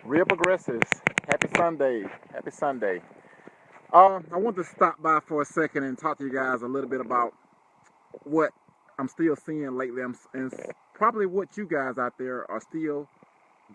Real progressives. Happy Sunday. Happy Sunday. I want to stop by for a second and talk to you guys a little bit about what I'm still seeing lately, and probably what you guys out there are still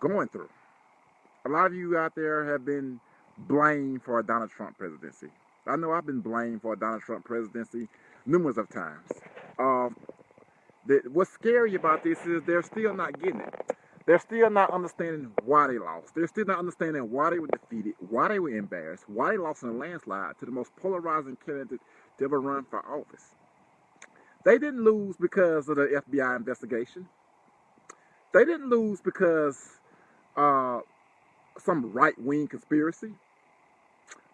going through. A lot of you out there have been blamed for a Donald Trump presidency. I know I've been blamed for a Donald Trump presidency numerous of times. Um, what's scary about this is they're still not getting it. They're still not understanding why they lost. They're still not understanding why they were defeated, why they were embarrassed, why they lost in a landslide to the most polarizing candidate to ever run for office. They didn't lose because of the FBI investigation. They didn't lose because uh, some right-wing conspiracy.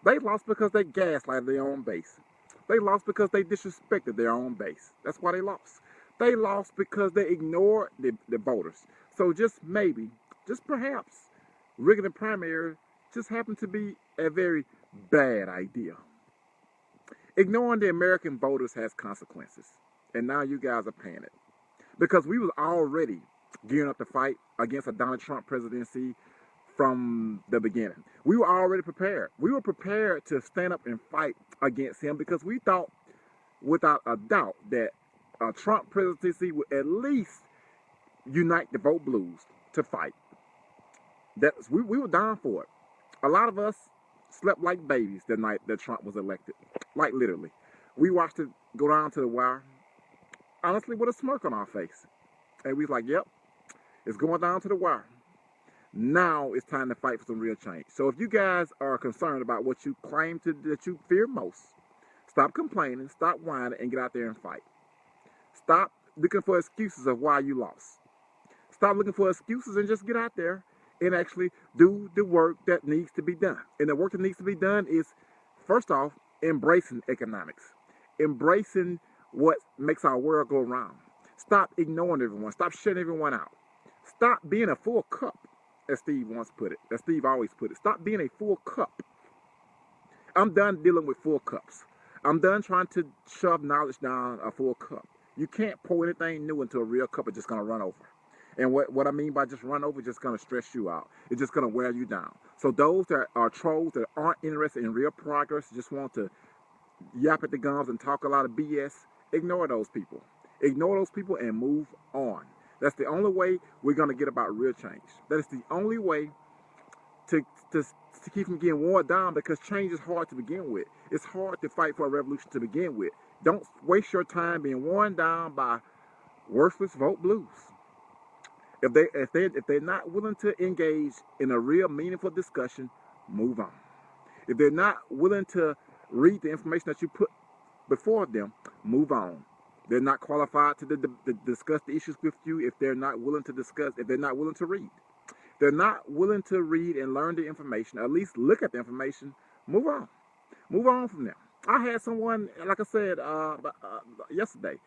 They lost because they gaslighted their own base. They lost because they disrespected their own base. That's why they lost. They lost because they ignored the voters. So just maybe, just perhaps, rigging the primary just happened to be a very bad idea. Ignoring the American voters has consequences. And now you guys are paying it. Because we was already gearing up to fight against a Donald Trump presidency from the beginning. We were already prepared. We were prepared to stand up and fight against him because we thought, without a doubt, that a Trump presidency would at least unite the vote blues to fight. We were down for it. A lot of us slept like babies the night that Trump was elected. Like literally. We watched it go down to the wire, honestly, with a smirk on our face. And we was like, yep, it's going down to the wire. Now it's time to fight for some real change. So if you guys are concerned about what you claim that you fear most, stop complaining, stop whining, and get out there and fight. Stop looking for excuses of why you lost. Stop looking for excuses and just get out there and actually do the work that needs to be done. And the work that needs to be done is, first off, embracing economics, embracing what makes our world go round. Stop ignoring everyone. Stop shutting everyone out. Stop being a full cup, as Steve once put it, as Steve always put it. Stop being a full cup. I'm done dealing with full cups. I'm done trying to shove knowledge down a full cup. You can't pour anything new into a real cup. It's just going to run over. And what I mean by just run over, just going to stress you out. It's just going to wear you down. So those that are trolls that aren't interested in real progress, just want to yap at the gums and talk a lot of BS, ignore those people. Ignore those people and move on. That's the only way we're going to get about real change. That is the only way to keep from getting worn down, because change is hard to begin with. It's hard to fight for a revolution to begin with. Don't waste your time being worn down by worthless vote blues. If they're not willing to engage in a real meaningful discussion, move on. If they're not willing to read the information that you put before them, move on. They're not qualified to discuss the issues with you if they're not willing to discuss, if they're not willing to read. They're not willing to read and learn the information, at least look at the information, move on. Move on from them. I had someone, like I said yesterday,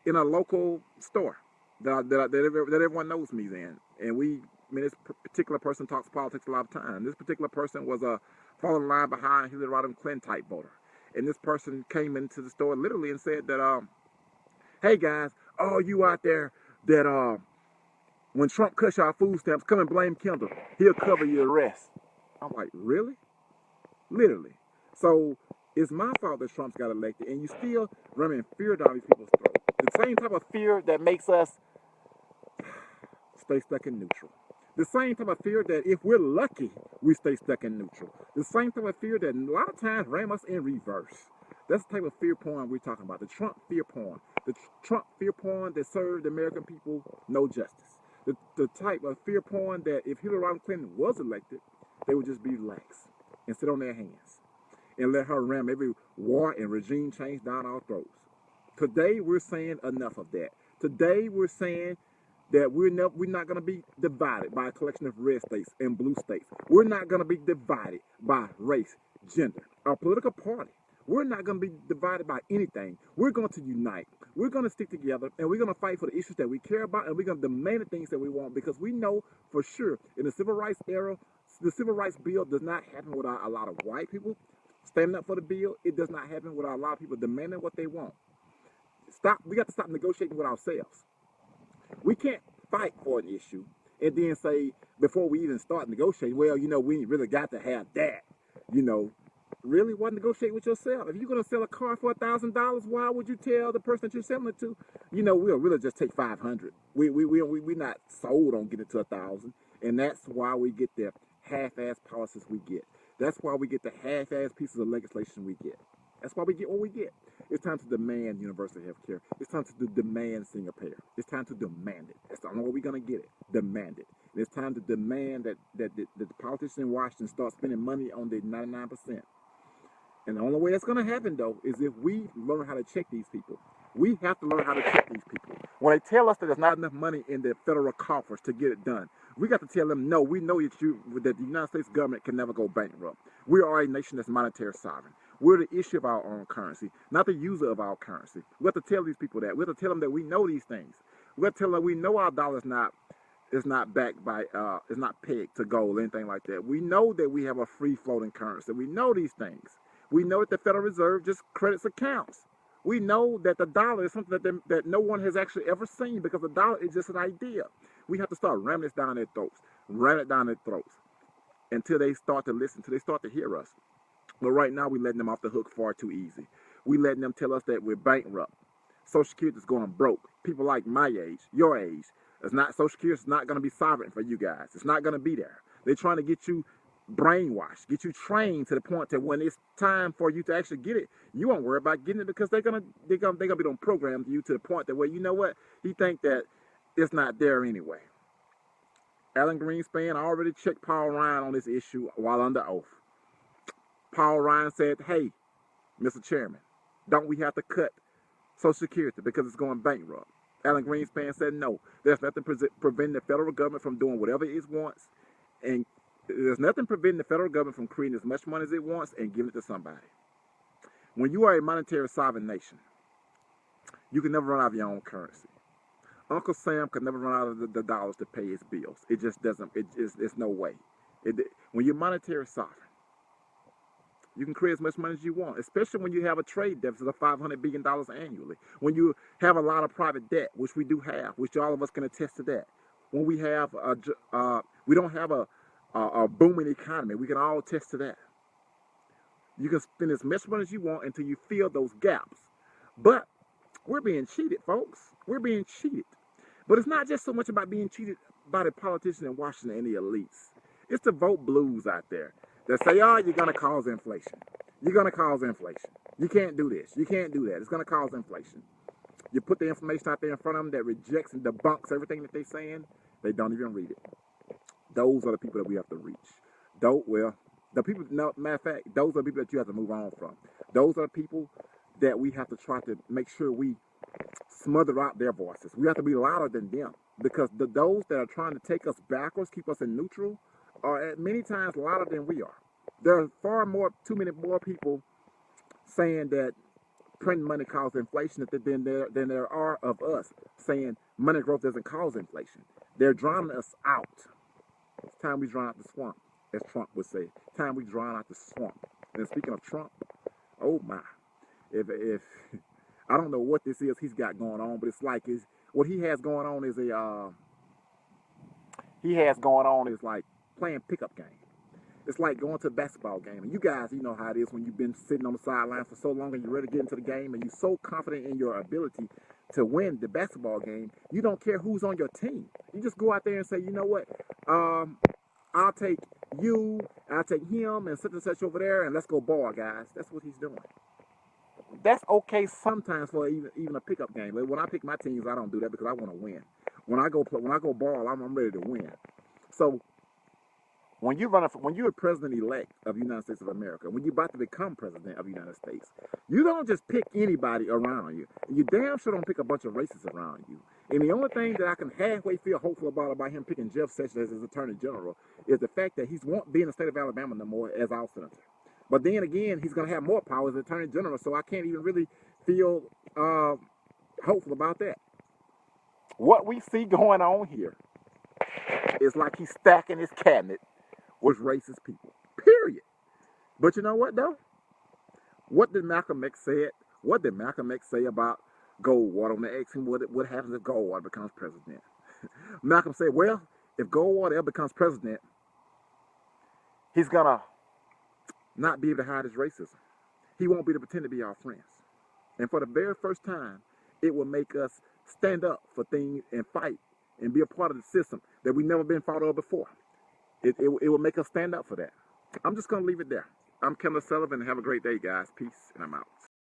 in a local store that everyone knows me in. And this particular person talks politics a lot of time. This particular person was a falling line behind Hillary Rodham Clinton type voter. And this person came into the store literally and said that, hey guys, all you out there that when Trump cuts our food stamps, come and blame Kendall. He'll cover your arrest. I'm like, really? Literally. So it's my fault that Trump's got elected, and you still running fear down these people's throats. The same type of fear that makes us stay stuck in neutral. The same type of fear that if we're lucky, we stay stuck in neutral. The same type of fear that a lot of times ram us in reverse. That's the type of fear porn we're talking about. The Trump fear porn. The Trump fear porn that served the American people no justice. The type of fear porn that if Hillary Rodham Clinton was elected, they would just be lax and sit on their hands and let her ram every war and regime change down our throats. Today, we're saying enough of that. Today, we're saying that we're not going to be divided by a collection of red states and blue states. We're not going to be divided by race, gender, or political party. We're not going to be divided by anything. We're going to unite. We're going to stick together, and we're going to fight for the issues that we care about, and we're going to demand the things that we want, because we know for sure in the civil rights era, the civil rights bill does not happen without a lot of white people standing up for the bill. It does not happen without a lot of people demanding what they want. We got to stop negotiating with ourselves. We can't fight for an issue and then say, before we even start negotiating, well, you know, we ain't really got to have that. You know, really, what, negotiate with yourself? If you're gonna sell a car for $1,000, why would you tell the person that you're selling it to, you know, we'll really just take 500? We not sold on getting to 1,000, and that's why we get the half-ass policies we get. That's why we get the half-ass pieces of legislation we get. That's why we get what we get. It's time to demand universal health care. It's time to demand single payer. It's time to demand it. That's the only way we're going to get it. Demand it. And it's time to demand that the politicians in Washington start spending money on the 99%. And the only way that's going to happen, though, is if we learn how to check these people. We have to learn how to check these people. When they tell us that there's not enough money in the federal coffers to get it done, we got to tell them, no, we know that the United States government can never go bankrupt. We are a nation that's monetary sovereign. We're the issue of our own currency, not the user of our currency. We have to tell these people that. We have to tell them that we know these things. We have to tell them we know our dollar is not backed by, is not pegged to gold or anything like that. We know that we have a free floating currency. We know these things. We know that the Federal Reserve just credits accounts. We know that the dollar is something that no one has actually ever seen, because the dollar is just an idea. We have to start ramming this down their throats, ram it down their throats until they start to listen, until they start to hear us. But right now, we're letting them off the hook far too easy. We're letting them tell us that we're bankrupt. Social Security is going broke. People like my age, your age, Social Security is not going to be sovereign for you guys. It's not going to be there. They're trying to get you brainwashed, get you trained to the point that when it's time for you to actually get it, you won't worry about getting it, because they're gonna be on program you to the point that, well, you know what, you think that it's not there anyway. Alan Greenspan already checked Paul Ryan on this issue while under oath. Paul Ryan said, hey, Mr. Chairman, don't we have to cut Social Security because it's going bankrupt? Alan Greenspan said, no, there's nothing preventing the federal government from doing whatever it wants, and there's nothing preventing the federal government from creating as much money as it wants and giving it to somebody. When you are a monetary sovereign nation, you can never run out of your own currency. Uncle Sam could never run out of the dollars to pay his bills. It just doesn't. It's no way. When you're monetary sovereign, you can create as much money as you want, especially when you have a trade deficit of $500 billion annually. When you have a lot of private debt, which we do have, which all of us can attest to that. When we have, we don't have a booming economy. We can all attest to that. You can spend as much money as you want until you fill those gaps. But we're being cheated, folks. We're being cheated. But it's not just so much about being cheated by the politicians in Washington and the elites. It's the vote blues out there that say, oh, you're going to cause inflation. You're going to cause inflation. You can't do this. You can't do that. It's going to cause inflation. You put the information out there in front of them that rejects and debunks everything that they're saying. They don't even read it. Those are the people that we have to reach. The people, no, matter of fact, those are the people that you have to move on from. Those are the people that we have to try to make sure we smother out their voices. We have to be louder than them, because those that are trying to take us backwards, keep us in neutral, are at many times louder than we are. There are too many more people saying that printing money causes inflation than there are of us saying money growth doesn't cause inflation. They're drowning us out. It's time we drown out the swamp, as Trump would say. It's time we drown out the swamp. And speaking of Trump, oh my, if I don't know what this is he's got going on, but it's like what he has going on is like playing pickup game. It's like going to a basketball game. And you guys, you know how it is when you've been sitting on the sidelines for so long and you're ready to get into the game and you're so confident in your ability to win the basketball game, you don't care who's on your team. You just go out there and say, you know what, I'll take you, I'll take him and such over there, and let's go ball, guys. That's what he's doing. That's okay sometimes for even a pickup game. But when I pick my teams, I don't do that because I want to win. When I go ball, I'm ready to win. So when you're a president-elect of the United States of America, when you're about to become president of the United States, you don't just pick anybody around you. You damn sure don't pick a bunch of racists around you. And the only thing that I can halfway feel hopeful about him picking Jeff Sessions as his attorney general is the fact that he won't be in the state of Alabama no more as our senator. But then again, he's going to have more power as attorney general, so I can't even really feel hopeful about that. What we see going on here is like he's stacking his cabinet with racist people, period. But you know what, though? What did Malcolm X say? What did Malcolm X say about Goldwater on the X and what happens if Goldwater becomes president? Malcolm said, well, if Goldwater ever becomes president, he's gonna not be able to hide his racism. He won't be able to pretend to be our friends. And for the very first time, it will make us stand up for things and fight and be a part of the system that we've never been fought of before. It will make us stand up for that. I'm just going to leave it there. I'm Kendall Sullivan, and have a great day, guys. Peace, and I'm out.